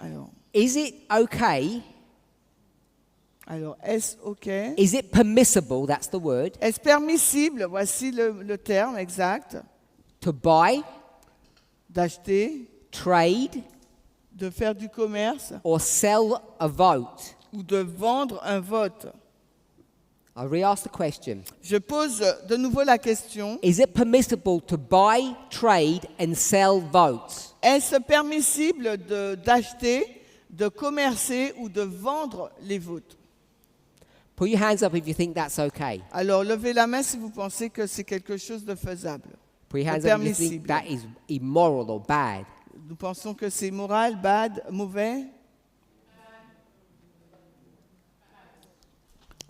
Alors, Is it okay? est-ce OK? Is it permissible? That's the word. Est-ce permissible, voici le terme exact, To buy, d'acheter, trade, de faire du commerce or sell a vote? ou de vendre un vote? I'll re-ask the question. Je pose de nouveau la question. Is it permissible to buy, trade, and sell votes? Est-ce permissible d'acheter, de commercer ou de vendre les votes? Put your hands up if you think that's okay. Alors, levez la main si vous pensez que c'est quelque chose de faisable. Put your hands De up if you think permissible. that is immoral or bad. Nous pensons que c'est moral, bad, mauvais?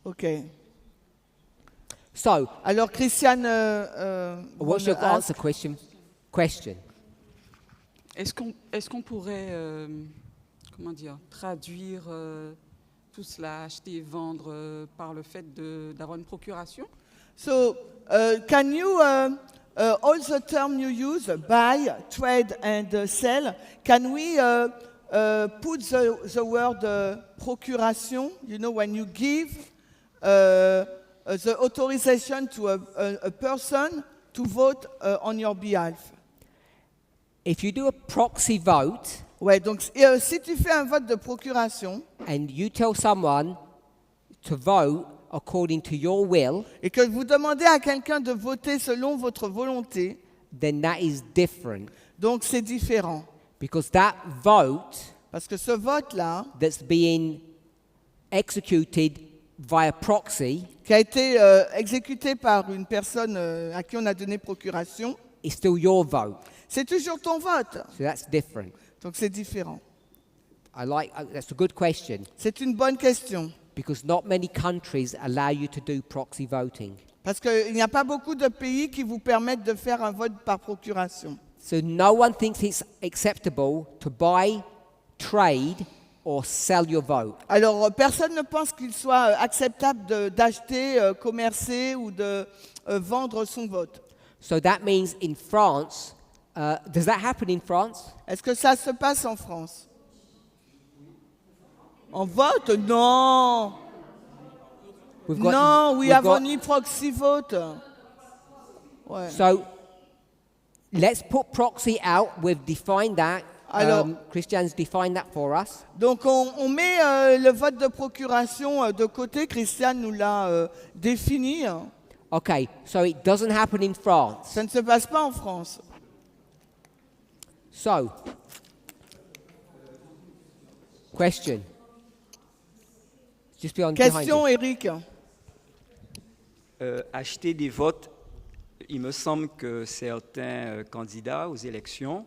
OK. So, Alors, Christiane, what's your wanna answer question? Est-ce qu'on pourrait, comment dire, traduire tout cela, acheter et vendre par le fait d'avoir une procuration? So, can you, all the term you use, buy, trade, and sell, can we put the word procuration, you know, when you give the authorization to a person to vote on your behalf? If you do a proxy vote Ouais, donc si tu fais un vote de procuration and you tell someone to vote according to your will, et que vous demandez à quelqu'un de voter selon votre volonté, then that is different. donc c'est différent. Because that vote Parce que ce vote-là, that's being executed via proxy qui a été exécuté par une personne à qui on a donné procuration, is still your vote. c'est toujours ton vote. So that's different. Donc c'est différent. That's a good question C'est une bonne question. because not many countries allow you to do proxy voting. Parce qu'il n'y a pas beaucoup de pays qui vous permettent de faire un vote par procuration. So no one thinks it's acceptable to buy, trade, or sell your vote. Alors personne ne pense qu'il soit acceptable d'acheter, commercer ou de vendre son vote. So that means in France, does that happen in France? Est-ce que ça se passe en France? En vote? Non. Non, we have only proxy vote. Ouais. So let's put proxy out. We've defined that. Alors- Christian's defined that for us. Donc on met le vote de procuration de côté. Christiane nous l'a défini. Okay, so it doesn't happen in France. Ça ne se passe pas en France. So, question. Just behind Question, you. Eric. Acheter des votes, il me semble que certains candidats aux élections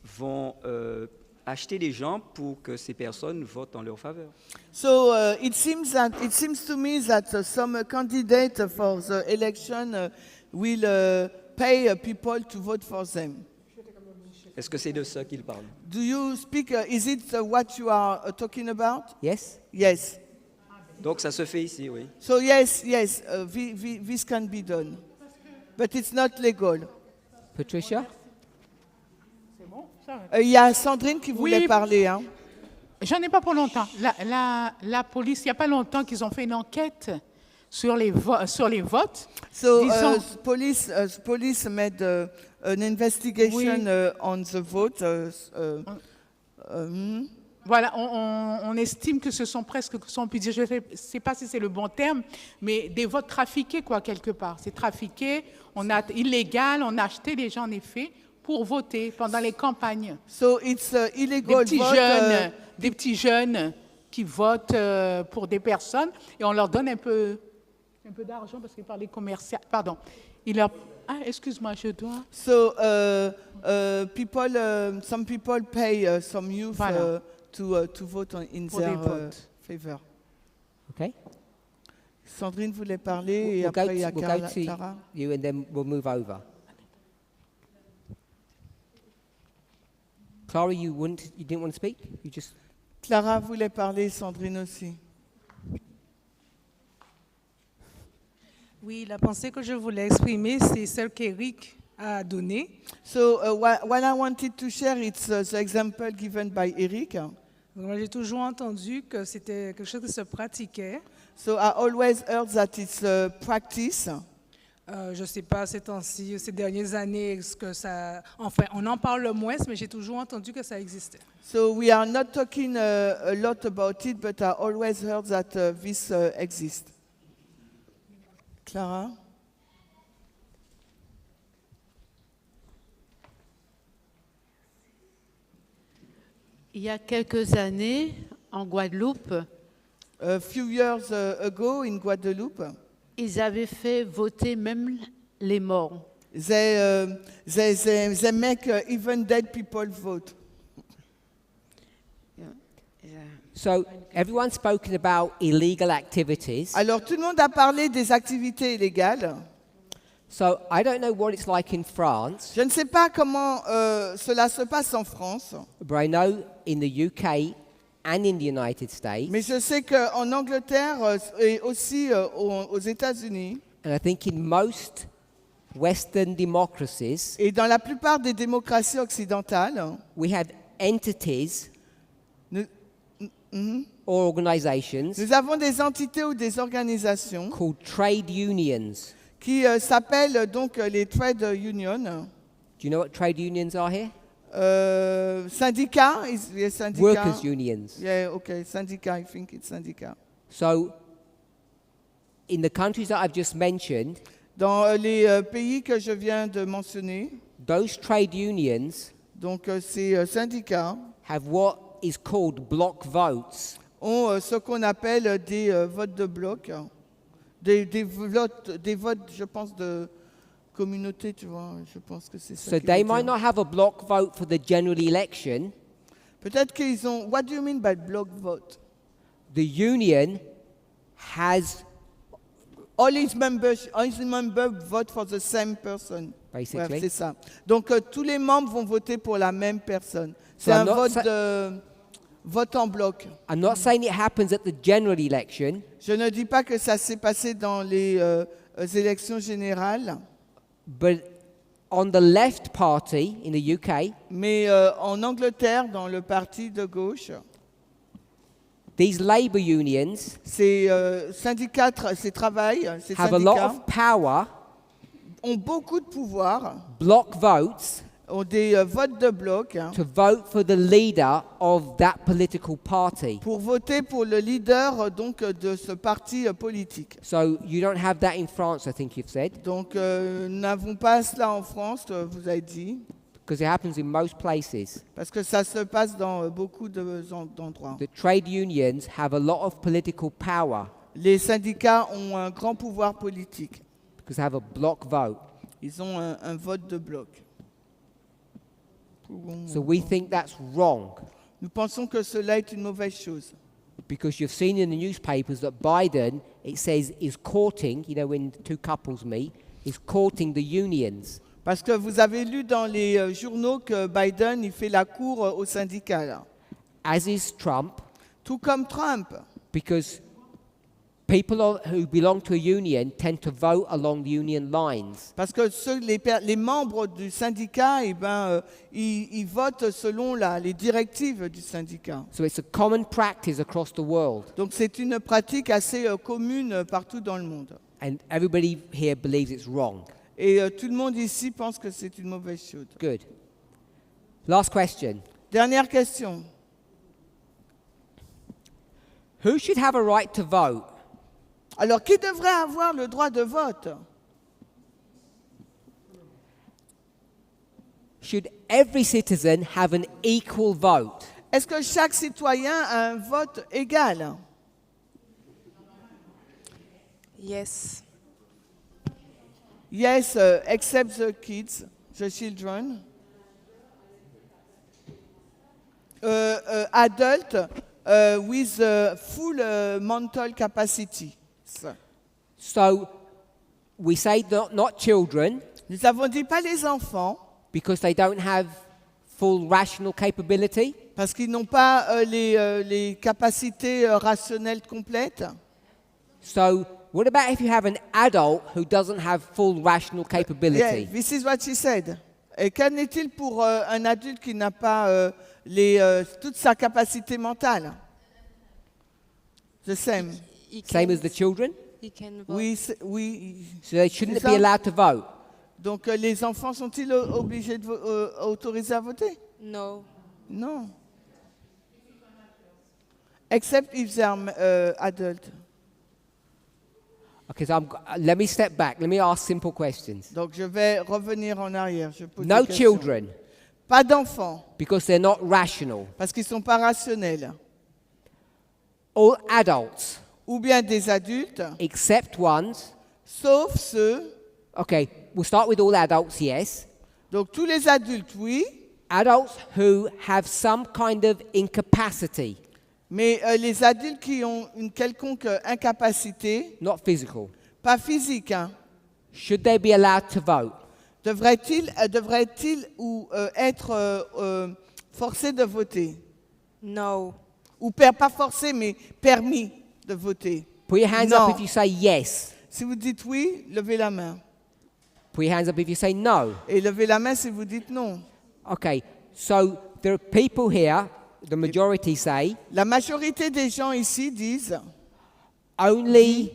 vont acheter des gens pour que ces personnes votent en leur faveur. So it seems to me that some candidate for the election will pay people to vote for them. Est-ce que c'est de ça qu'il parle? Do you speak? Is it what you are talking about? Yes? Yes. Donc ça se fait ici, oui. So yes, this can be done, but it's not legal. Patricia? Il y a Sandrine qui voulait Oui. parler. Hein. J'en ai pas pour longtemps. La police, il n'y a pas longtemps qu'ils ont fait une enquête sur les votes. So Disons- police made an investigation Oui. on the vote. Voilà, on estime que ce sont presque, on peut dire, je ne sais pas si c'est le bon terme, mais des votes trafiqués, quoi, quelque part. C'est trafiqué, illégal, on a acheté les gens, en effet, pour voter pendant les campagnes. So it's illegal Des petits jeunes qui votent pour des personnes et on leur donne un peu d'argent parce qu'ils parlent commercial. Pardon. Excuse-moi, je dois. So some people pay some youth Voilà. to vote in Pour their des votes. favor. Okay. Sandrine voulait parler et We'll go après il y a we'll go Clara. to you and then we'll move over. Clara, you didn't want to speak? You just... Clara voulait parler, Sandrine aussi. Oui, la pensée que je voulais exprimer, c'est celle qu'Éric a donnée. So what I wanted to share, it's the example given by Eric. Moi, j'ai toujours entendu que c'était quelque chose qui se pratiquait. So I always heard that it's a practice. Je ne sais pas ces temps-ci, ces dernières années, est-ce que ça... Enfin, on en parle moins, mais j'ai toujours entendu que ça existait. So we are not talking a lot about it, but I always heard that this exists. Clara? Il y a quelques années, en Guadeloupe, A few years ago in Guadeloupe, ils avaient fait voter même les morts. they make even dead people vote. So everyone's spoken about illegal activities. Alors tout le monde a parlé des activités illégales. So I don't know what it's like in France, Je ne sais pas comment cela se passe en France, but I know in the UK and in the United States, mais je sais qu'en Angleterre et aussi aux États-Unis, and I think in most Western democracies, et dans la plupart des démocraties occidentales, we have entities nous, or organizations nous avons des entités ou des organisations called trade unions. qui s'appellent donc les trade unions. Do you know what trade unions are here? Syndicats, syndicats. Workers' unions. Yeah, okay, syndicats, I think it's syndicats. So in the countries that I've just mentioned, Dans les pays que je viens de mentionner, those trade unions donc ces syndicats have what is called block votes. ont ce qu'on appelle des votes de bloc, des votes, je pense, de communauté, tu vois, je pense que c'est ça. So qu'ils they veulent might dire. not have a block vote for the general election. Peut-être qu'ils ont. What do you mean by block vote? The union has All its members vote for the same person. Basically. Ouais, c'est ça. Donc tous les membres vont voter pour la même personne. C'est So un I'm not vote sa- de vote en bloc. I'm not saying it happens at the general election, Je ne dis pas que ça s'est passé dans les élections générales, but on the left party in the UK, mais en Angleterre, dans le parti de gauche, these labor unions ces syndicats, ces ces have a lot syndicats of power, ont beaucoup de pouvoir, block votes, ont des votes de bloc to vote for the leader of that political party. pour voter pour le leader donc de ce parti politique. So you don't have that in France, I think you've said, Donc nous n'avons pas cela en France, vous avez dit, because it happens in most places. parce que ça se passe dans beaucoup d'endroits. The trade unions have a lot of political power Les syndicats ont un grand pouvoir politique. because they have a block vote. Ils ont un vote de bloc. So we think that's wrong Nous pensons que cela est une mauvaise chose. because you've seen in the newspapers that Biden, it says, is courting, you know, when two couples meet, is courting the unions. Parce que vous avez lu dans les journaux que Biden il fait la cour aux syndicats, là. As is Trump, Tout comme Trump. because who belong to a union tend to vote along the union lines. Parce que les membres du syndicat, eh ben, ils votent selon les directives du syndicat. So it's a common practice across the world. Donc c'est une pratique assez commune partout dans le monde. And everybody here believes it's wrong. Et tout le monde ici pense que c'est une mauvaise chose. Good. Last question. Dernière question. Who should have a right to vote? Alors, qui devrait avoir le droit de vote? Should every citizen have an equal vote? Est-ce que chaque citoyen a un vote égal? Yes. Yes, except the kids, the children. Adult with full mental capacity. So we say not children Nous avons dit pas les enfants, because they don't have full rational capability. parce qu'ils n'ont pas les capacités rationnelles complètes. So what about if you have an adult who doesn't have full rational Yeah, capability? this is what she said. Et qu'en est-il pour un adulte qui n'a pas toute sa capacité mentale? The same. Same as the children? He can vote. Oui, So they shouldn't C'est be ça. allowed to vote. donc les enfants sont-ils obligés de autorisés à voter? No. Non. Except if they are adult. Okay, so let me step back. Let me ask simple questions. Donc je vais revenir en arrière. Je pose No des questions. children Pas d'enfants, because they're not rational. parce qu'ils ne sont pas rationnels. All adults Ou bien des adultes, except ones. sauf ceux. Okay, we'll start with all adults, yes. Donc tous les adultes, oui. Adults who have some kind of incapacity, Mais les adultes qui ont une quelconque incapacité, not physical. pas physique, hein, Should they be allowed to vote? devraient-ils ou être forcés de voter? No. Ou pas forcés, mais permis de voter? Put your hands No. up if you say yes. Si vous dites oui, levez la main. Put your hands up if you say no. Et levez la main si vous dites non. Okay, so there are people here, the majority say, La majorité des gens ici disent only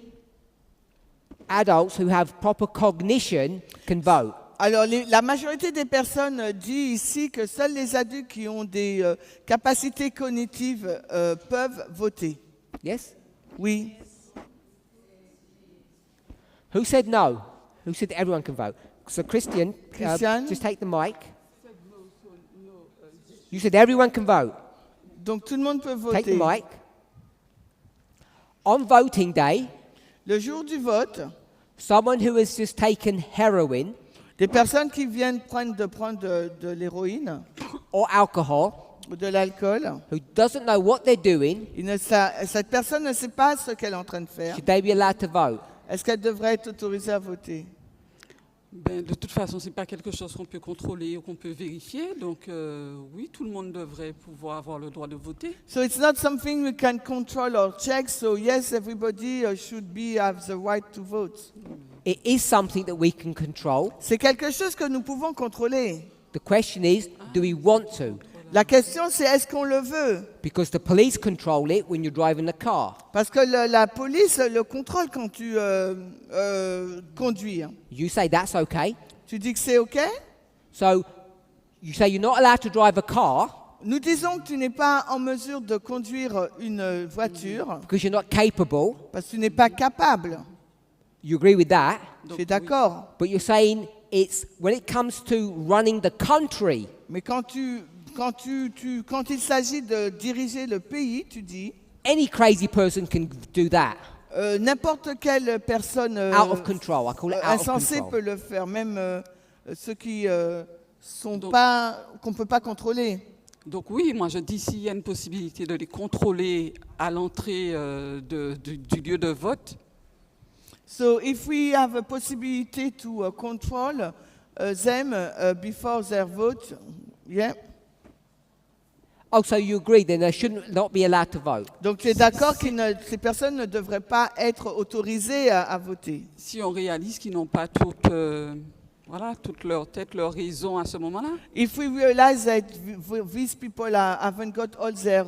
adults who have proper cognition can vote. alors, la majorité des personnes dit ici que seuls les adultes qui ont des capacités cognitives peuvent voter. Yes? Oui. Who said no? Who said everyone can vote? So Christian, Christian? just take the mic. You said everyone can vote. Donc tout le monde peut Take the voter. mic. On voting day, Le jour du vote, someone who has just taken heroin des personnes qui viennent prendre de l'héroïne or alcohol, ou de l'alcool, who doesn't know what they're doing, cette personne ne sait pas ce qu'elle est en train de faire. should they be allowed to vote? Est-ce qu'elle devrait être autorisée à voter? Ben, de toute façon, ce n'est pas quelque chose qu'on peut contrôler ou qu'on peut vérifier. Donc, oui, tout le monde devrait pouvoir avoir le droit de voter. So it's not something we can control or check. So yes, everybody should have the right to vote. It is something that we can control. C'est quelque chose que nous pouvons contrôler. The question is, do we want to? La question c'est est-ce qu'on le veut? Because the police control it when you're driving the car. Parce que la police le contrôle quand tu conduis. You say that's okay. Tu dis que c'est OK? So you say you're not allowed to drive a car Nous disons que tu n'es pas en mesure de conduire une voiture because you're not capable. parce que tu n'es pas capable. You agree with that? Je suis d'accord. But you're saying it's when it comes to running the country, Mais quand il s'agit de diriger le pays, tu dis any crazy person can do that. n'importe quelle personne Out of control. I call it out of insensée control. peut le faire, même ceux qui Donc- qu'on peut pas contrôler. Donc oui, moi je dis s'il y a une possibilité de les contrôler à l'entrée du lieu de vote, So if we have a possibility to control them before their vote, yeah. Oh, so you agree then they shouldn't not be allowed to vote. Donc tu es d'accord que ces personnes ne devraient pas être autorisées à voter. si on réalise qu'ils n'ont pas toute leur tête, leur raison à ce moment-là. If we realize that these people haven't got all their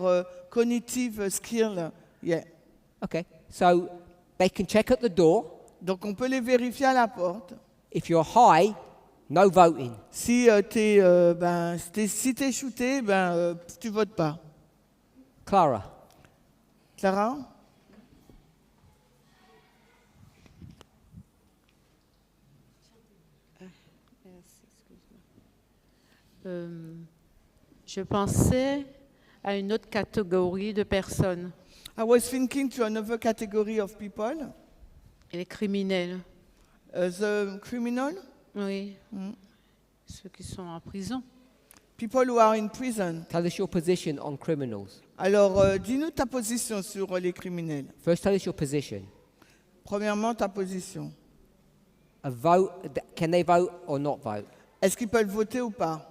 cognitive skill, yeah. Okay. So they can check at the door. Donc on peut les vérifier à la porte. If you're high, no voting. Si t'es shooté, tu votes pas. Clara. Clara? Je pensais à une autre catégorie de personnes, I was thinking to another category of people. les criminels. The criminal, Oui. Ceux qui sont en prison. people who are in prison. Tell us your position on criminals. Alors, dis-nous ta position sur les criminels. First, tell us your position. Premièrement, ta position. A vote, can they vote or not vote? Est-ce qu'ils peuvent voter ou pas?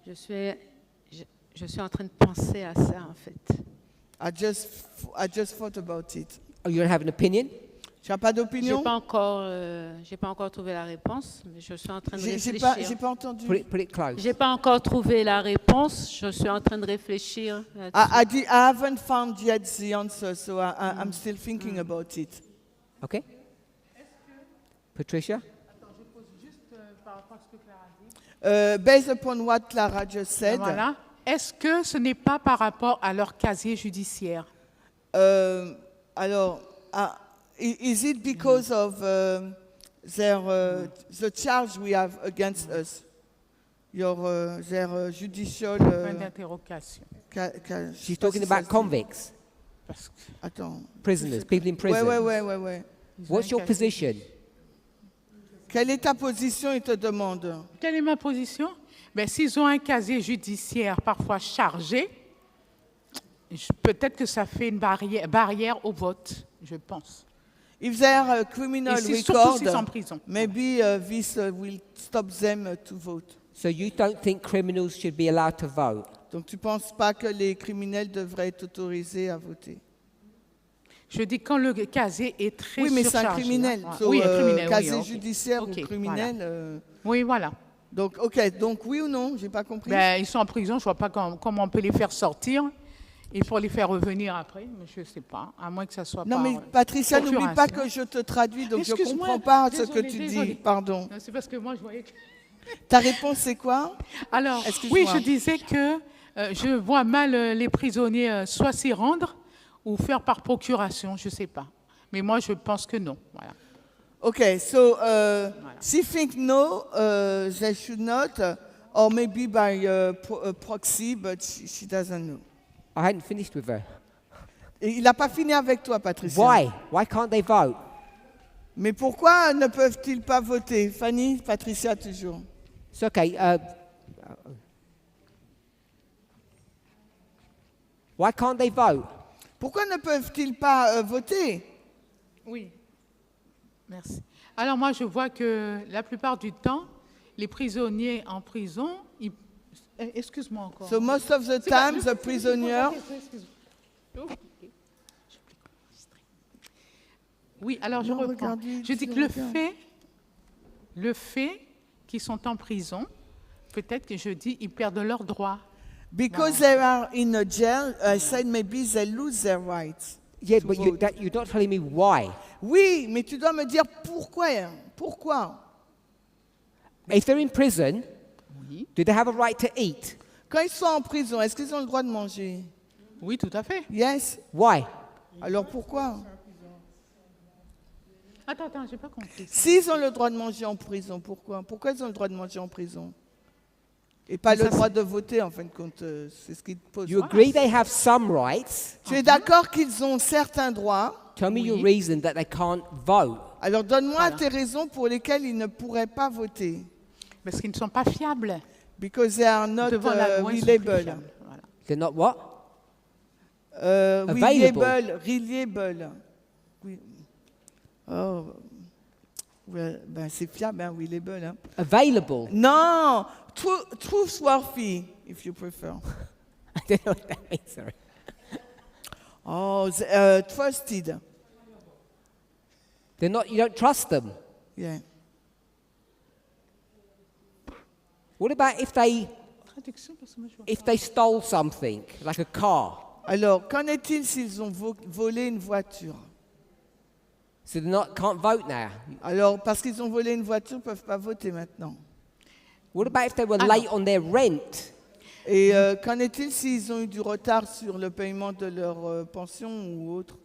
Je suis en train de penser à ça, en fait. I just thought about it. Oh, you don't have an opinion? Tu n'as pas J'ai d'opinion? pas encore trouvé la réponse, mais je suis en train de J'ai réfléchir. pas entendu. Put it close. J'ai pas encore trouvé la réponse. Je suis en train de réfléchir là-dessus. I haven't found yet the answer, so I'm still thinking about it. Okay. Patricia? Based upon what Clara just said, Voilà. Est-ce que ce n'est pas par rapport à leur casier judiciaire? alors, is it because of the charge we have against us? Their judicial... Point d'interrogation. She's talking about convicts, Parce que Attends. prisoners, people in prison. Ouais. ils ont What's un your casier. position? Quelle est ta position, il te demande? Quelle est ma position? Ben, s'ils ont un casier judiciaire parfois chargé, peut-être que ça fait une barrière au vote, je pense. If they are a Et criminal surtout s'ils sont en record, prison. maybe this will stop them to vote. So you don't think criminals should be allowed to vote? Donc tu ne penses pas que les criminels devraient être autorisés à voter? Je dis quand le casier est très Oui, mais c'est un surchargé, criminel. hein. So, Oui, un criminel, casier oui, ok. judiciaire Ok, ou criminel. Oui, voilà. Donc, donc oui ou non? J'ai pas compris. Ben, ils sont en prison, je ne vois pas comment on peut les faire sortir et pour les faire revenir après, mais je ne sais pas, à moins que ça soit non, par mais Patricia, n'oublie pas procuration. que je te traduis, donc je ne Excuse-moi, comprends pas ce désolée, que tu désolée. dis. Pardon. Non, c'est parce que moi, je voyais que... Ta réponse, c'est quoi? Alors, Excuse-moi. oui, je disais que je vois mal les prisonniers soit s'y rendre ou faire par procuration, je ne sais pas. Mais moi, je pense que non. Voilà. Okay, so she think no, they should not, or maybe by proxy, but she doesn't know. I hadn't finished with her. Et il n'a pas fini avec toi, Patricia. Why? Why can't they vote? Mais pourquoi ne peuvent-ils pas voter? Fanny, Patricia, toujours. It's okay. Why can't they vote? Pourquoi ne peuvent-ils pas voter? Oui. Merci. Alors moi, je vois que la plupart du temps, les prisonniers en prison, excuse-moi encore. So most of the time, the prisoners... Oui, alors je Non, reprends. regardez, Je dis tu que regardes. le fait qu'ils sont en prison, peut-être que je dis, ils perdent leurs droits. Because they are in a jail, I said maybe they lose their rights. Yeah, to but vote. you're not telling me why. Oui, mais tu dois me dire pourquoi. Pourquoi? If they're in prison, do they have a right to eat? Quand ils sont en prison, est-ce qu'ils ont le droit de manger? Oui, tout à fait. Yes. Why? Alors pourquoi? Attends, j'ai pas compris. S'ils ont le droit de manger en prison, pourquoi? Pourquoi ils ont le droit de manger en prison? Et pas le ça, droit de voter, en fin de compte, c'est ce qu'ils te posent. You agree they have some rights. Tu es d'accord qu'ils ont certains droits? Tell me your reason that they can't vote. Alors donne-moi Voilà. tes raisons pour lesquelles ils ne pourraient pas voter. Parce qu'ils ne sont pas fiables. Because they are not Devant la loi, ils sont plus reliable. fiables. Voilà. They're not what? Reliable. Oui. Oh. Ouais, ben c'est fiable, hein, reliable. Hein. Available. Non, truthworthy, if you prefer. I don't know what that means, sorry. Oh, trusted. They're not, you don't trust them. Yeah. What about if they Traduction, parce que moi, je vois if they stole something, like a car? Alors, qu'en est-il s'ils ont volé une voiture? So they can't vote now. Alors, parce qu'ils ont volé une voiture, ils ne peuvent pas voter maintenant. What about if they were late on their rent? Et qu'en est-il s'ils ont eu du retard sur le paiement de leur pension ou autre?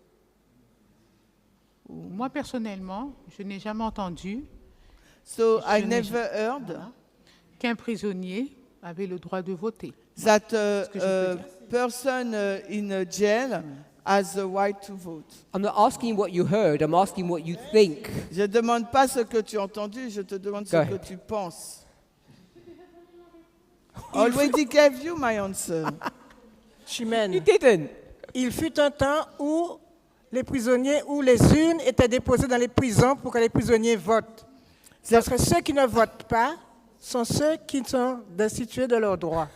Moi, personnellement, je n'ai jamais entendu So, I Je n'ai never heard qu'un prisonnier avait le droit de voter. that que je peux dire. person in a jail has the right to vote. I'm not asking what you heard, I'm asking what you think. Je ne demande pas ce que tu as entendu, je te demande ce Go que ahead. tu penses. Already gave you my answer. Chimène. You didn't. Il fut un temps où les prisonniers ou les urnes étaient déposées dans les prisons pour que les prisonniers votent. Parce que ceux qui ne votent pas sont ceux qui sont destitués de leurs droits.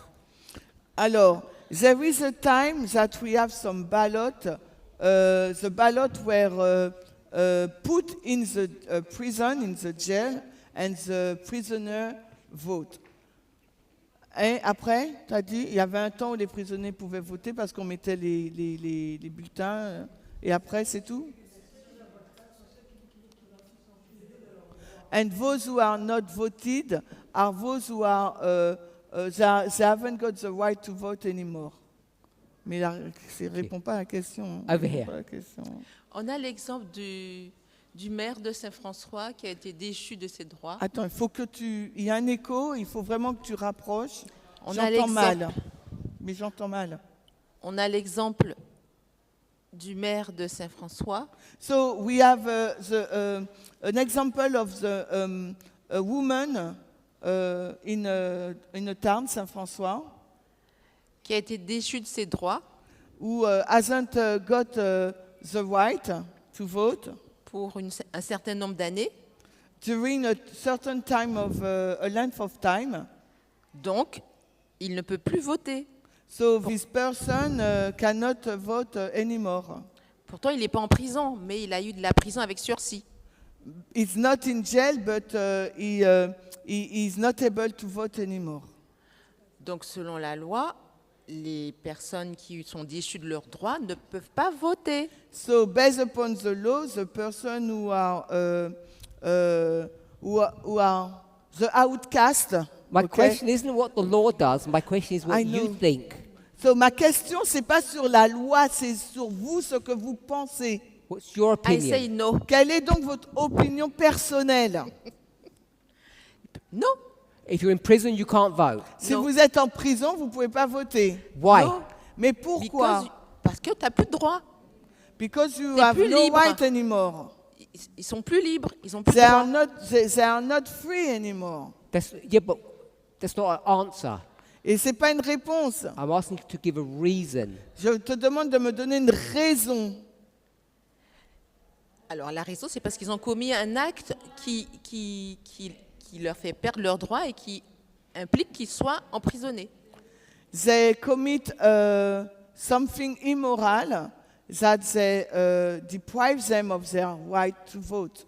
Alors, there is a time that we have some ballot. The ballot were put in the prison, in the jail, and the prisoner vote. Et après, tu as dit, il y avait un temps où les prisonniers pouvaient voter parce qu'on mettait les bulletins. Et après, c'est tout? And those who are not voted are those who are, they haven't got the right to vote anymore. Mais ça ne répond pas à la question. Over here. Pas à la question. On a l'exemple du maire de Saint-François qui a été déchu de ses droits. Attends, il faut que il y a un écho, il faut vraiment que tu rapproches. On a J'entends l'exemple. mal. Mais j'entends mal. On a l'exemple du maire de Saint-François So we have an example of a woman in a town, Saint-François, qui a été déchu de ses droits who hasn't got the right to vote pour un certain nombre d'années. during a certain time of a length of time. Donc, il ne peut plus voter. So this person cannot vote anymore. Pourtant, il n'est pas en prison, mais il a eu de la prison avec sursis. He's not in jail, but he is not able to vote anymore. Donc, selon la loi, les personnes qui sont déchues de leurs droits ne peuvent pas voter. So based upon the law, the person who are the outcast. My okay? question isn't what the law does. My question is what I you know. think. So ma question, c'est pas sur la loi, c'est sur vous, ce que vous pensez. What's your I opinion? say no. Quelle est donc votre opinion personnelle? No. If you're in prison, you can't vote. Si Non. vous êtes en prison, vous pouvez pas voter. Why? No. Mais pourquoi? Parce que tu n'as plus de droits. Because you T'es have plus no libre. right anymore. Ils sont plus libres. Ils ont plus de They are droits. they are not free anymore. Yeah, but that's not an answer. Et c'est pas une réponse. I'm asking you to give a reason. Je te demande de me donner une raison. Alors, la raison, c'est parce qu'ils ont commis un acte qui leur fait perdre leurs droits et qui implique qu'ils soient emprisonnés. They commit something immoral that they deprive them of their right to vote.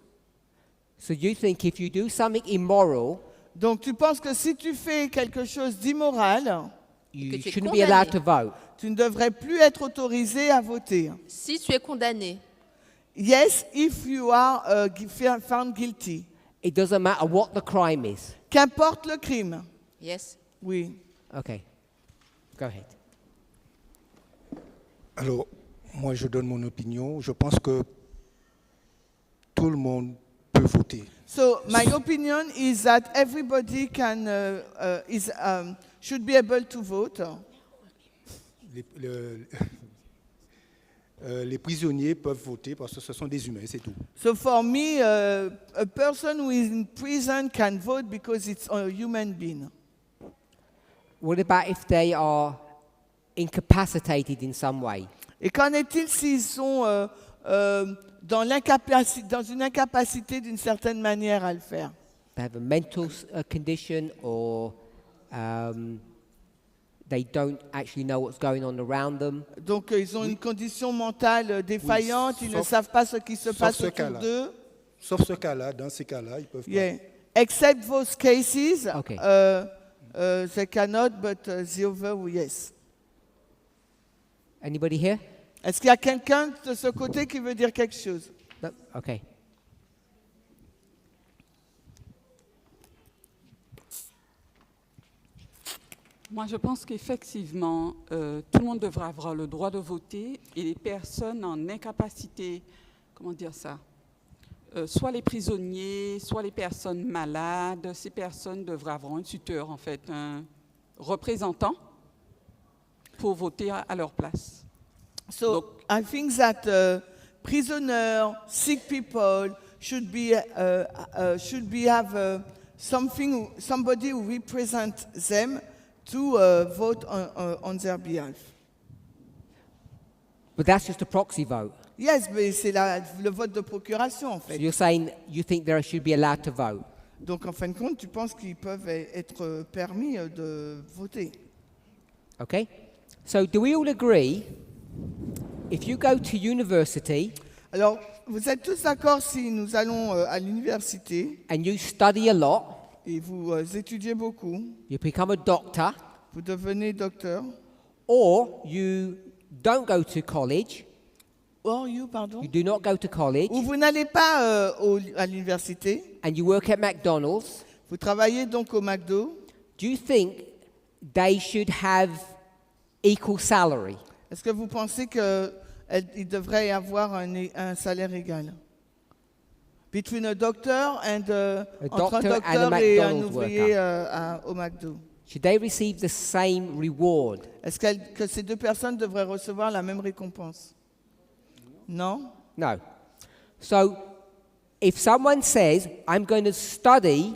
So you think if you do something immoral, Donc tu penses que si tu fais quelque chose d'immoral, you Que tu es shouldn't be allowed to condamné. vote. tu ne devrais plus être autorisé à voter. Si tu es condamné, Yes, if you are found guilty. It doesn't matter what the crime is. Qu'importe le crime. yes. Oui. Okay. Go ahead. Alors, moi, je donne mon opinion. Je pense que tout le monde peut voter. So my opinion is that everybody should be able to vote. Les prisonniers peuvent voter parce que ce sont des humains, c'est tout. So for me, a person who is in prison can vote because it's a human being. What about if they are incapacitated in some way? Et qu'en est-il s'ils sont dans une incapacité d'une certaine manière à le faire? They have a mental condition or they don't actually know what's going on around them. Donc ils ont une condition mentale défaillante, ils ne sauf- savent pas ce qui se sauf passe ce autour cas-là. d'eux. Sauf ce cas-là, dans ces cas-là, ils peuvent Yeah. Except those cases, Okay. they cannot, but the other, yes. Anybody here? Est-ce qu'il y a quelqu'un de ce côté qui veut dire quelque chose? No? Okay. Moi, je pense qu'effectivement, tout le monde devrait avoir le droit de voter et les personnes en incapacité, comment dire ça, soit les prisonniers, soit les personnes malades, ces personnes devraient avoir un tuteur, en fait, un représentant pour voter à leur place. So Donc- I think that prisoners, sick people should have somebody who represents them to vote on their behalf. But that's just a proxy vote. Yes, mais c'est le vote de procuration en So fait. you're saying you think they should be allowed to vote. Donc en fin de compte, tu penses qu'ils peuvent être permis de voter. Okay? So do we all agree if you go to university Alors, vous êtes tous d'accord si nous allons à l'université and you study a lot, et vous étudiez beaucoup, you become a doctor, vous devenez docteur, or you don't go to college, pardon, you do not go to college, ou vous n'allez pas à l'université, and you work at McDonald's, vous travaillez donc au McDo, do you think they should have equal salary? est-ce que vous pensez qu'il devrait y avoir un salaire égal? Between a doctor and entre un doctor and a docteur et un McDonald's ouvrier au McDo. Should they receive the same reward? Est-ce que ces deux personnes devraient recevoir la même récompense? Non? No. So, if someone says, I'm going to study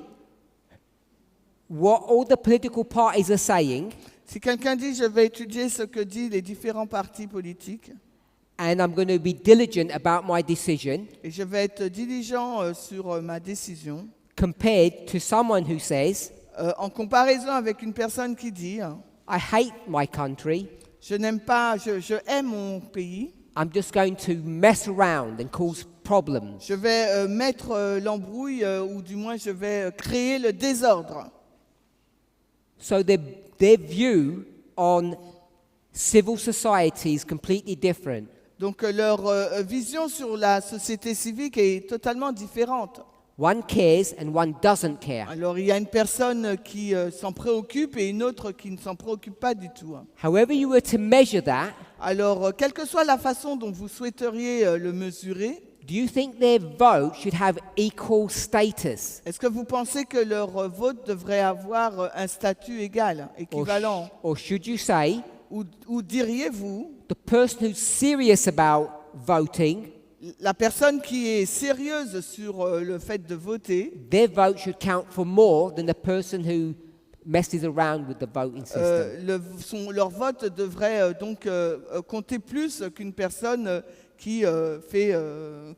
what all the political parties are saying, Si quelqu'un dit, je vais étudier ce que disent les différents partis politiques, and I'm going to be diligent about my decision, et je vais être diligent sur ma décision, compared to someone who says, en comparaison avec une personne qui dit, I hate my country, je n'aime pas, je aime mon pays, I'm just going to mess around and cause problems. je vais mettre l'embrouille, ou du moins je vais créer le désordre. So their view on civil society is completely different. Donc leur vision sur la société civique est totalement différente. One cares and one doesn't care. Alors il y a une personne qui s'en préoccupe et une autre qui ne s'en préoccupe pas du tout. However you were to measure that, Alors quelle que soit la façon dont vous souhaiteriez le mesurer, do you think their vote should have equal status? est-ce que vous pensez que leur vote devrait avoir un statut égal, équivalent? Or should you say, Ou diriez-vous, the person who's serious about voting, la personne qui est sérieuse sur le fait de voter, their vote should count for more than the person who messes around with the voting system? leur vote devrait donc compter plus qu'une personne qui a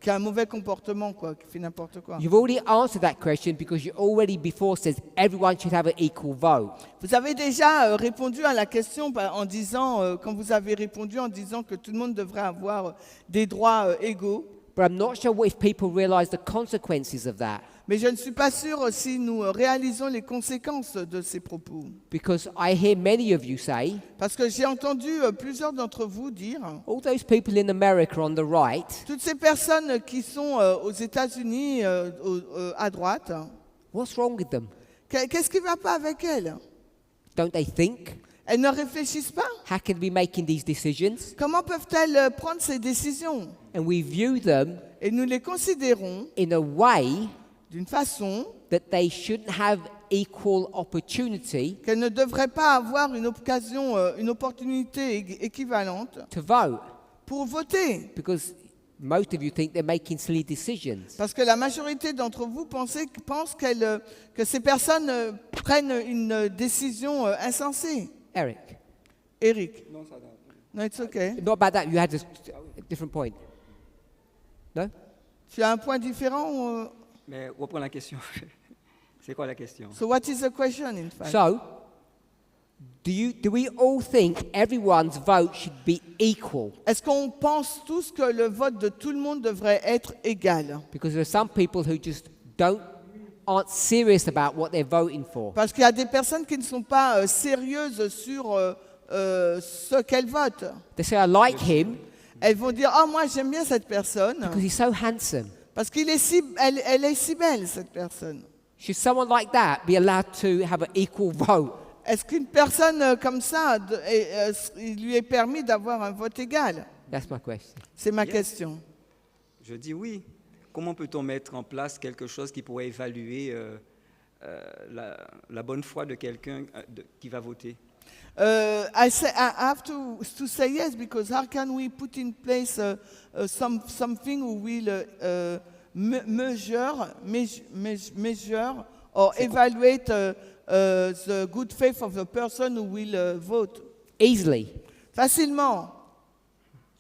un mauvais comportement, quoi, qui fait n'importe quoi. You've already answered that question because you already before said everyone should have an equal vote. Vous avez déjà répondu à la question en disant, quand vous avez répondu en disant que tout le monde devrait avoir des droits égaux. But I'm not sure if people realize the consequences of that. Mais je ne suis pas sûr si nous réalisons les conséquences de ces propos. Because I hear many of you say, Parce que j'ai entendu plusieurs d'entre vous dire, all those people in America on the right, toutes ces personnes qui sont aux États-Unis à droite, what's wrong with them? qu'est-ce qui ne va pas avec elles? Don't they think? Elles ne réfléchissent pas. How can we be making these decisions? Comment peuvent-elles prendre ces décisions? And we view them Et nous les considérons in a way d'une façon that they shouldn't have equal opportunity qu'elles ne devraient pas avoir une occasion, une opportunité équivalente to vote. Pour voter. Because most of you think they're making silly decisions. Parce que la majorité d'entre vous pensent que ces personnes prennent une décision insensée. Eric. No, it's okay. Not about that. You had a different point. No? Tu as un point différent? Mais reprends la question. C'est quoi la question? So what is the question in fact? So, do we all think everyone's vote should be equal? Est-ce qu'on pense tous que le vote de tout le monde devrait être égal? Because there are some people who just aren't serious about what they're voting for. Parce qu'il y a des personnes qui ne sont pas sérieuses sur ce qu'elles votent. They say, I like him Elles vont dire, oh moi j'aime bien cette personne. because he's so handsome. Parce elle est si belle cette personne. Should someone like that be allowed to have an equal vote? Est-ce qu'une personne comme ça, il lui est permis d'avoir un vote égal? That's my question. C'est ma question. Je dis oui. Comment peut-on mettre en place quelque chose qui pourrait évaluer la bonne foi de quelqu'un qui va voter? I have to say yes, because how can we put in place something who will measure or evaluate the good faith of the person who will vote? Easily. Facilement.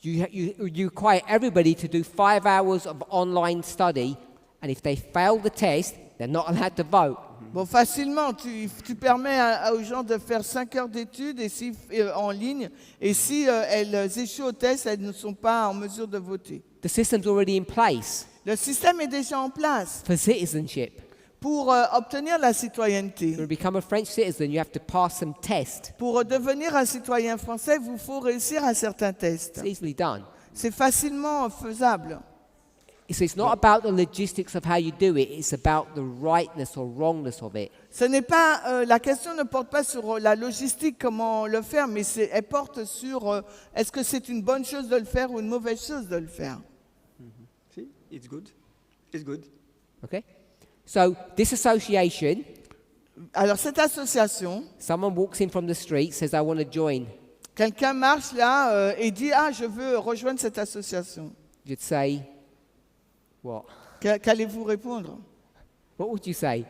you require everybody to do 5 hours of online study, and if they fail the test, they're not allowed to vote. Bon, facilement, tu permets aux gens de faire 5 heures d'études et en ligne, et si elles échouent au test, elles ne sont pas en mesure de voter. The system's already in place Le système est déjà en place for citizenship. pour obtenir la citoyenneté. To become a French citizen, you have to pass some tests. Pour devenir un citoyen français, il vous faut réussir à certains tests. It's easily done. C'est facilement faisable. So it's not about the logistics of how you do it, it's about the rightness or wrongness of it. Ce n'est pas la question ne porte pas sur la logistique, comment le faire, mais elle porte sur est-ce que c'est une bonne chose de le faire ou une mauvaise chose de le faire. See, it's good. It's good. Okay? So this association, Alors cette association, someone walks in from the street, says, I want to join. quelqu'un marche là et dit ah je veux rejoindre cette association. You'd say, what? Qu'allez-vous répondre? What would you say?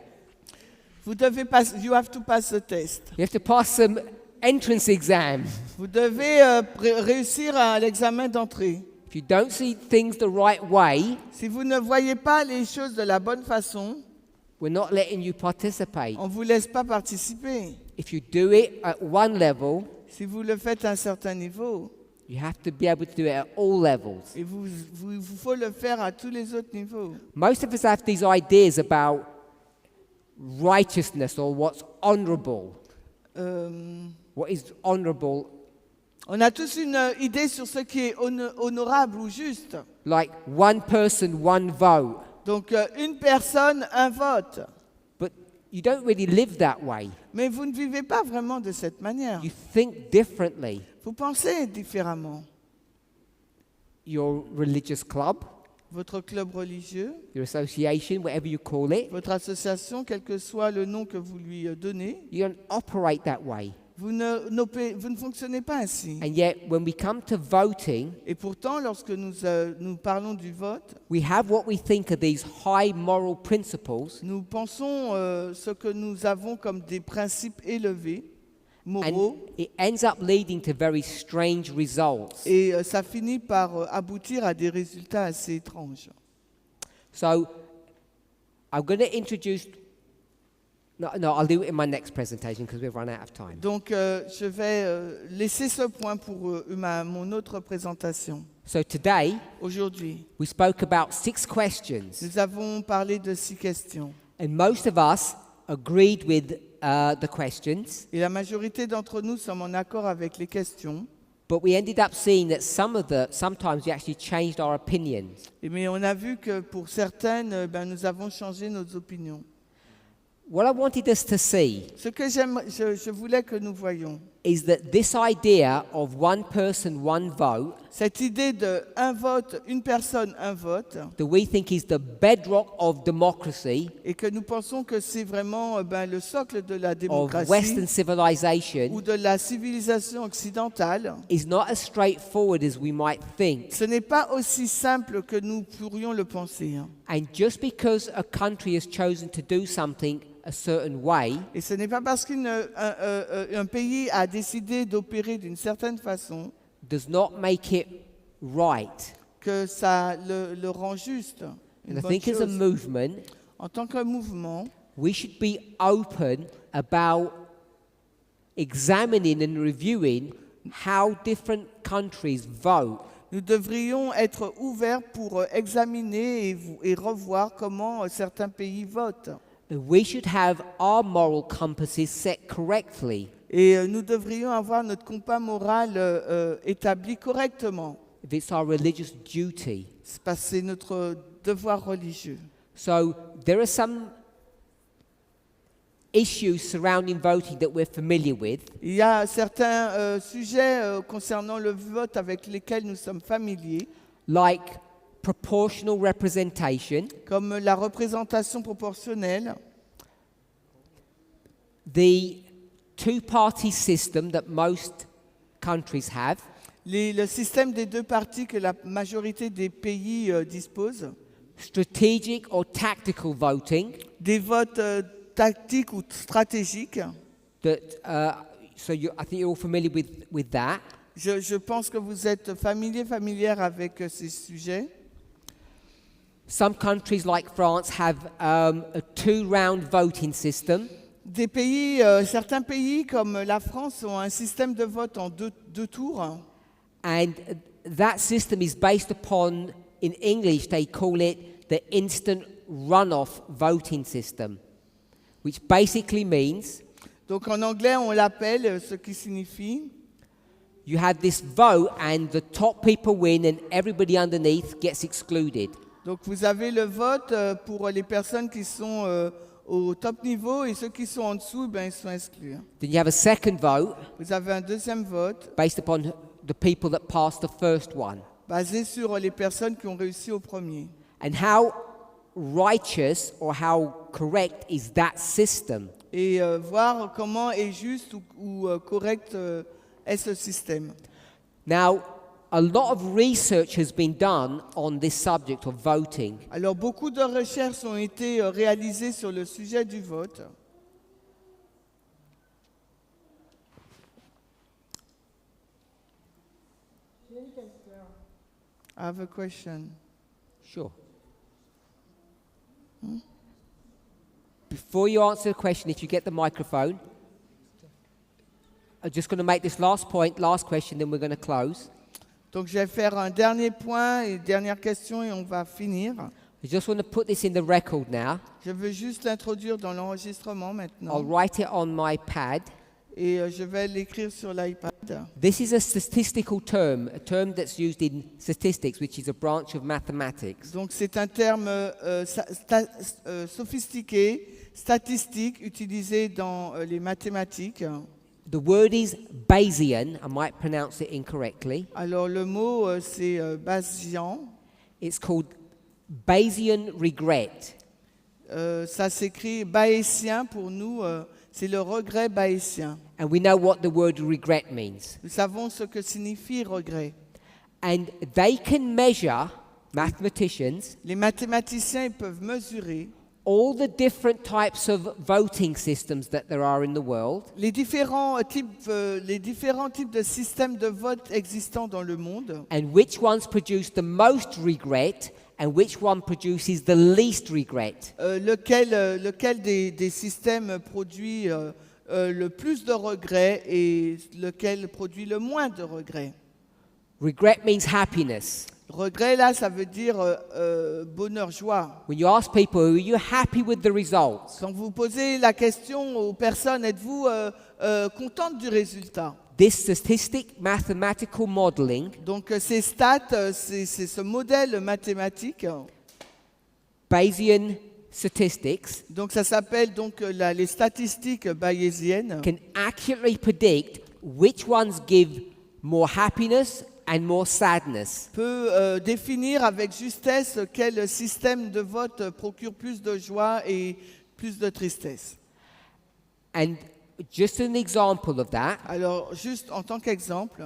Vous devez you have to pass the test. You have to pass some entrance exam. Vous devez réussir à l'examen d'entrée. If you don't see things the right way, si vous ne voyez pas les choses de la bonne façon, we're not letting you participate. On vous laisse pas participer. If you do it at one level, si vous le faites à un certain niveau, you have to be able to do it at all levels. Et vous faut le faire à tous les autres niveaux. Most of us have these ideas about righteousness or what's honorable. What is honorable? On a tous une idée sur ce qui est honorable ou juste. Like one person, one vote. Donc une personne, un vote. But you don't really live that way. Mais vous ne vivez pas vraiment de cette manière. You think differently. Vous pensez différemment. Your religious club, votre club religieux, your association, whatever you call it, votre association, quel que soit le nom que vous lui donnez, you don't operate that way. Vous ne fonctionnez pas ainsi. And yet, when we come to voting, et pourtant, lorsque nous parlons du vote, we have what we think are these high moral principles. Nous pensons ce que nous avons comme des principes élevés, moraux. And it ends up leading to very strange results. Et ça finit par aboutir à des résultats assez étranges. So, I'm going to introduce. No, I'll do it in my next presentation because we've run out of time. Donc, je vais laisser ce point pour mon autre présentation. So today, aujourd'hui, we spoke about 6 questions. Nous avons parlé de 6 questions. And most of us agreed with the questions. Et la majorité d'entre nous sommes en accord avec les questions. But we ended up seeing that sometimes we actually changed our opinions. Mais on a vu que pour certaines, nous avons changé nos opinions. What I wanted us to see Ce que je voulais que nous voyions, is that this idea of one person, one vote, cette idée de un vote, une personne, un vote, that we think is the bedrock of democracy, et que nous pensons que c'est vraiment le socle de la of démocratie Western civilization, ou de la civilisation occidentale, is not as straightforward as we might think. ce n'est pas aussi simple que nous pourrions le penser. And just because a country has chosen to do something a certain way, et ce n'est pas parce qu'un pays a décidé d'opérer d'une certaine façon does not make it right. que ça le rend juste. And I think as a movement, en tant que mouvement, we should be open about examining and reviewing how different countries vote. Nous devrions être ouverts pour examiner et revoir comment certains pays votent. We should have our moral compasses set correctly. Et nous devrions avoir notre compas moral établi correctement. If it's our religious duty. C'est parce que c'est notre devoir religieux. So there are some issues surrounding voting that we're familiar with. Il y a certains sujets concernant le vote avec lesquels nous sommes familiers. Like proportional representation, comme la représentation proportionnelle, the two-party system that most countries have, le système des 2 parties que la majorité des pays disposent, strategic or tactical voting, des votes tactiques ou stratégiques. That, so I think you're all familiar with that. Je pense que vous êtes familière avec ces sujets. Some countries like France have a 2-round voting system. Certains pays comme la France ont un système de vote en deux tours. And that system is based upon, in English, they call it the instant runoff voting system, which basically means Donc en anglais, on l'appelle, ce qui signifie you have this vote and the top people win and everybody underneath gets excluded. donc vous avez le vote pour les personnes qui sont au top niveau et ceux qui sont en dessous, ben, ils sont exclus. Then you have a second vote Vous avez un deuxième vote based upon the people that passed the first one. basé sur les personnes qui ont réussi au premier. And how righteous or how correct is that system? Et voir comment est juste ou correct est ce système. Now, a lot of research has been done on this subject of voting. Alors beaucoup de recherches ont été réalisées sur le sujet du vote. I have a question. Sure. Before you answer the question, if you get the microphone, I'm just going to make this last point, last question, then we're going to close. Donc je vais faire un dernier point et dernière question et on va finir. I just want to put this in the record now. Je veux juste l'introduire dans l'enregistrement I'll maintenant write it on my pad. et je vais l'écrire sur l'iPad. This is a statistical term, a term that's used in statistics, which is a branch of mathematics. Donc c'est un terme sophistiqué, statistique, utilisé dans les mathématiques. The word is Bayesian. I might pronounce it incorrectly. Alors le mot c'est Bayesian. It's called Bayesian regret. Ça s'écrit bayésien pour nous, c'est le regret bayésien. And we know what the word regret means. Nous savons ce que signifie regret. And they can measure, mathematicians, Les mathématiciens ils peuvent mesurer all the different types of voting systems that there are in the world. les différents types de systèmes de vote existants dans le monde And which ones produce the most regret and which one produces the least regret. lequel des systèmes produit le plus de regrets et lequel produit le moins de regrets. Regret means happiness. Regret, là, ça veut dire bonheur, joie. When you ask people, are you happy with the results? Quand vous posez la question aux personnes, êtes-vous contente du résultat? This statistic mathematical modeling, Donc ces stats, c'est ce modèle mathématique. Bayesian statistics, Donc ça s'appelle donc les statistiques bayésiennes. can accurately predict which ones give more happiness and more sadness. Peut définir avec justesse quel système de vote procure plus de joie et plus de tristesse. And just an example of that, Alors juste en tant qu'exemple,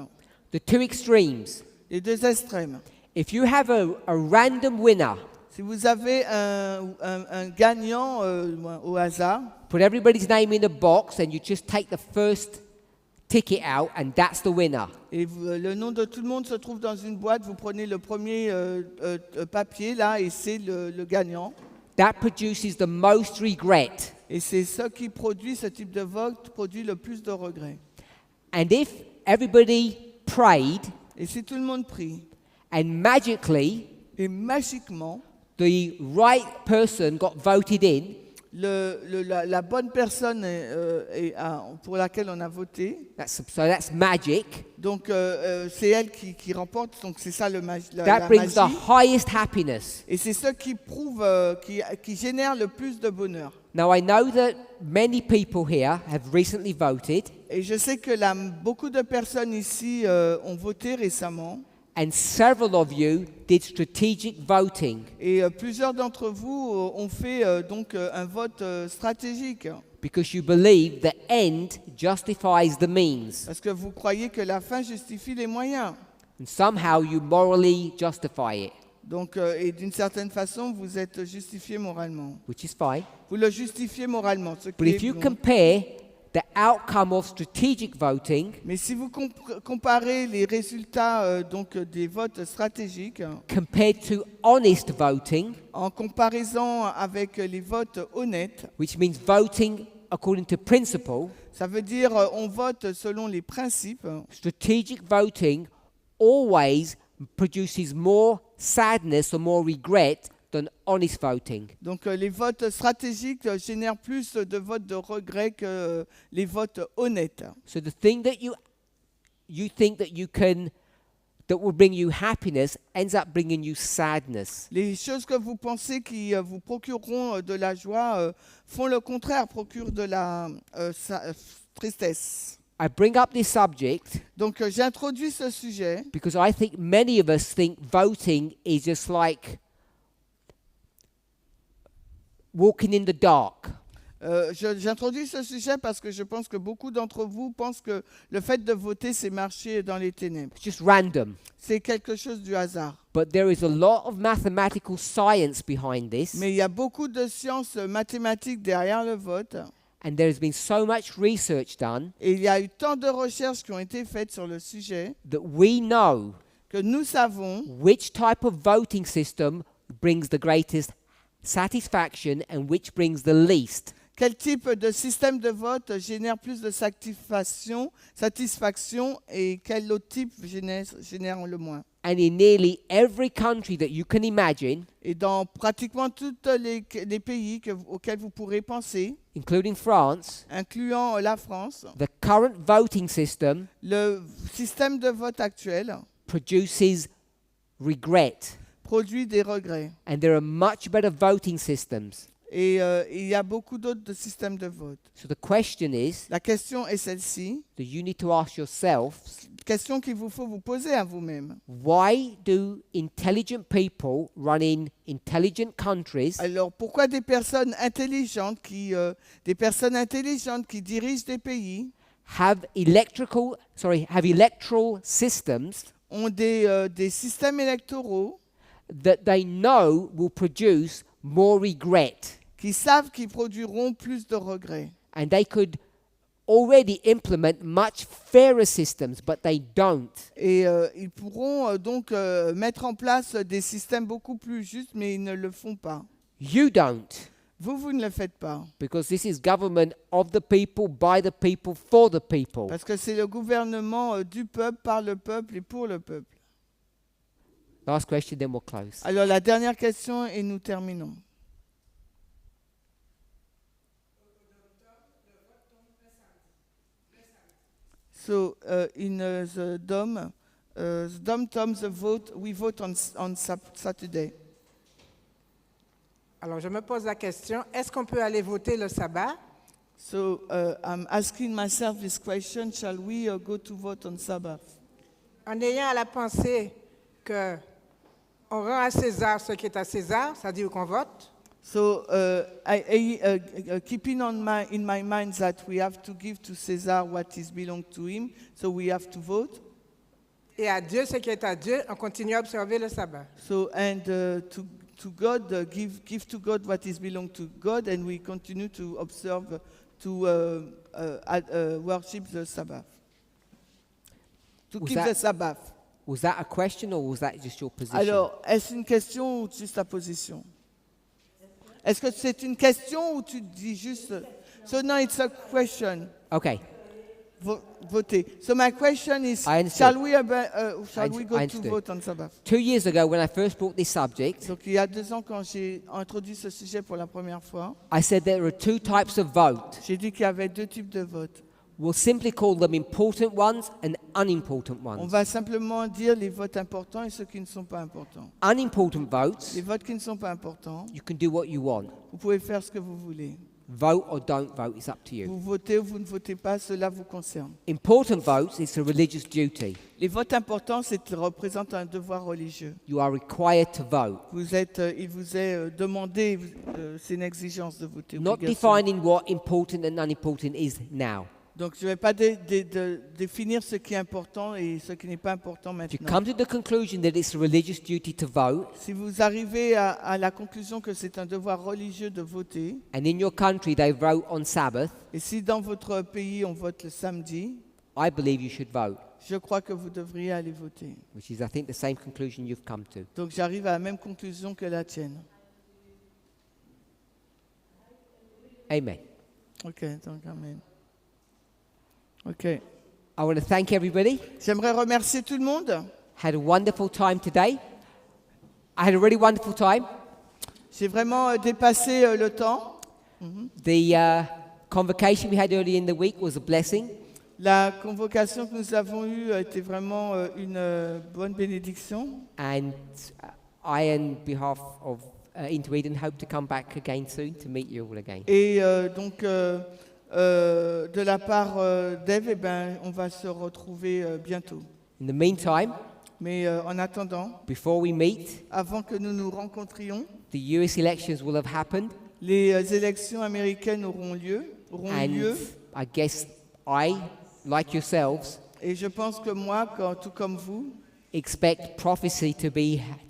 the two extremes. les deux extrêmes. If you have a random winner, Si vous avez un gagnant au hasard, put everybody's name in a box and you just take the first ticket out and that's the winner. et le nom de tout le monde se trouve dans une boîte, vous prenez le premier papier là et c'est le gagnant. That produces the most regret. Et c'est ce qui produit, ce type de vote produit le plus de regrets. And if everybody prayed Et si tout le monde prie, and magically et magiquement, the right person got voted in, la bonne personne pour laquelle on a voté, so that's magic, donc c'est elle qui remporte, donc c'est ça la that brings the magie. highest happiness. Et c'est ce qui prouve, qui génère le plus de bonheur. Now I know that many people here have recently voted, Et je sais que beaucoup de personnes ici ont voté récemment. and several of you did strategic voting Et plusieurs d'entre vous ont fait donc un vote stratégique. because you believe the end justifies the means, Parce que vous croyez que la fin justifie les moyens. and somehow you morally justify it, Donc, et d'une certaine façon, vous êtes justifié moralement. which is fine. Vous le justifiez moralement. Ce But qui if est you bon. compare the outcome of strategic voting Mais si vous comparez les résultats donc des votes stratégiques compared to honest voting, en comparaison avec les votes honnêtes, which means voting according to principle, ça veut dire on vote selon les principes. strategic voting always produces more sadness or more regret than honest voting. Donc les votes stratégiques génèrent plus de votes de regret que les votes honnêtes. So the thing that you think that you can that will bring you happiness ends up bringing you sadness. Les choses que vous pensez qui vous procureront de la joie font le contraire, procurent de la tristesse. I bring up this subject Donc j'introduis ce sujet because I think many of us think voting is just like walking in the dark. J'introduis ce sujet parce que je pense que beaucoup d'entre vous pensent que le fait de voter, c'est marcher dans les ténèbres. It's just random. C'est quelque chose du hasard. But there is a lot of mathematical science behind this, Mais il y a beaucoup de sciences mathématiques derrière le vote. and there has been so much research done Et il y a eu tant de recherches qui ont été faites sur le sujet that we know que nous savons which type of voting system brings the greatest satisfaction and which brings the least. quel type de système de vote génère plus de satisfaction et quel autre type génère le moins. And in nearly every country that you can imagine, Et dans pratiquement tous les pays auxquels vous pourrez penser, including France, incluant la France, the current voting system le système de vote actuel produces regret. produit des regrets. And there are much better voting systems. Et il y a beaucoup d'autres systèmes de vote. So the question is La question est celle-ci, that you need to ask yourself, question qu'il vous faut vous poser à vous-même. why do intelligent people running intelligent countries Alors pourquoi des personnes intelligentes qui dirigent des pays have electoral systems ont des systèmes électoraux that they know will produce more regret? qui savent qu'ils produiront plus de regrets. And they could already implement much fairer systems, but they don't. Et ils pourront donc mettre en place des systèmes beaucoup plus justes, mais ils ne le font pas. You don't, Vous ne le faites pas. because this is government of the people, by the people, for the people. Parce que c'est le gouvernement du peuple, par le peuple et pour le peuple. Last question, then we'll close. Alors la dernière question et nous terminons. So in the Dom Tom, we vote on Saturday. Alors, je me pose la question, est-ce qu'on peut aller voter le sabbat? So I'm asking myself this question, shall we go to vote on Sabbath? En ayant à la pensée que on rend à César ce qui est à César, c'est-à-dire qu'on vote. So keeping in my mind that we have to give to Caesar what is belong to him, so we have to vote. Et à Dieu ce qui est à Dieu, on continue à observer le sabbat. So to God, give to God what is belong to God, and we continue to observe, to worship the Sabbath. To Was keep that- the Sabbath. Was that a question or was that just your position? Alors, est-ce une question ou juste ta position? Est-ce que c'est une question ou tu dis juste... So no, it's a question. Okay. Voter. So my question is, I understood. shall we go I to understood. vote on Sabbath? 2 years ago, when I first brought this subject, Donc il y a 2 ans, quand j'ai introduit ce sujet pour la première fois, I said there are 2 types of vote. j'ai dit qu'il y avait 2 types de votes. We'll simply call them important ones and unimportant On ones. va simplement dire les votes importants et ceux qui ne sont pas importants. Unimportant votes, Les votes qui ne sont pas importants, you can do what you want. vous pouvez faire ce que vous voulez. Vote or don't vote, it's up to you. Vous votez ou vous ne votez pas, cela vous concerne. Important votes, it's a religious duty. Les votes importants, représentent un devoir religieux. You are required to vote. Il vous est demandé, c'est une exigence de voter. Not obligation. defining what important and unimportant is now. Donc je ne vais pas définir ce qui est important et ce qui n'est pas important If you maintenant. come to the conclusion that it's a religious duty to vote, Si vous arrivez à la conclusion que c'est un devoir religieux de voter, and in your country they vote on Sabbath, et si dans votre pays on vote le samedi, I believe you should vote, je crois que vous devriez aller voter. which is, I think, the same conclusion you've come to. Donc j'arrive à la même conclusion que la tienne. Amen. Ok, donc amen. Ok. I want to thank everybody. J'aimerais remercier tout le monde. Had a wonderful time today. I had a really wonderful time. J'ai vraiment dépassé le temps. The convocation we had earlier in the week was a blessing. La convocation que nous avons eue était vraiment une bonne bénédiction. And I, on behalf of Into Eden, hope to come back again soon to meet you all again. Et donc, de la part d'Ève, eh ben, on va se retrouver bientôt. In the meantime, Mais en attendant, before we meet, avant que nous nous rencontrions, the US elections will have happened. les élections américaines auront lieu. And I guess I, like yourselves, Et je pense que moi, tout comme vous, expect prophecy to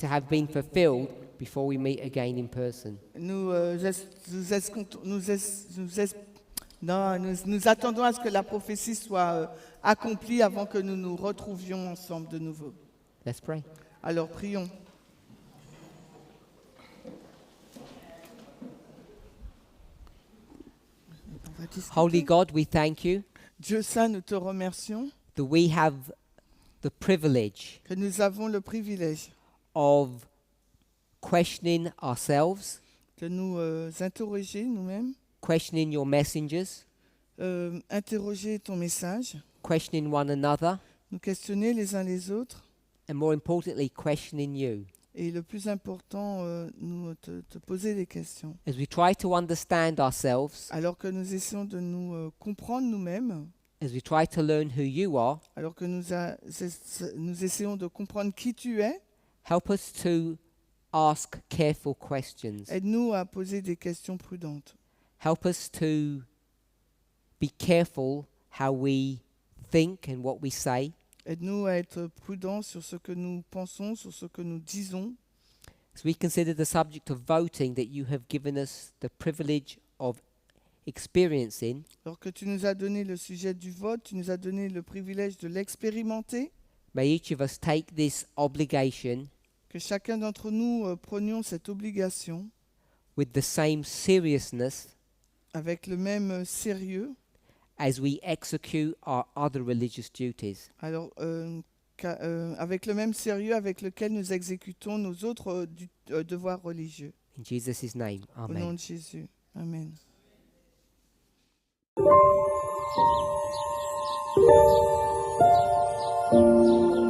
have been fulfilled before we meet again in person. nous attendons à ce que la prophétie soit accomplie avant que nous nous retrouvions ensemble de nouveau. Let's pray. Alors prions. Holy God, we thank you Dieu saint, nous te remercions that we have the privilege que nous avons le privilège of questioning ourselves, de nous interroger nous-mêmes, questioning your messengers, interroger ton message, questioning one another, nous questionner les uns les autres and more importantly, questioning you. et le plus important, nous te poser des questions. As we try to understand ourselves, Alors que nous essayons de nous comprendre nous-mêmes, as we try to learn who you are, alors que nous essayons de comprendre qui tu es, help us to ask careful questions. aide-nous à poser des questions prudentes. Help us to be careful how we think and what we say. Aide-nous à être prudents sur ce que nous pensons, sur ce que nous disons. As we consider the subject of voting that you have given us the privilege of experiencing, Alors que tu nous as donné le sujet du vote, tu nous as donné le privilège de l'expérimenter, may each of us take this obligation que chacun d'entre nous prenions cette obligation with the same seriousness avec le même sérieux, as we execute our other religious duties. alors avec le même sérieux avec lequel nous exécutons nos autres devoirs religieux. In Jesus' name, Au nom amen. de Jésus. Amen. Thank you.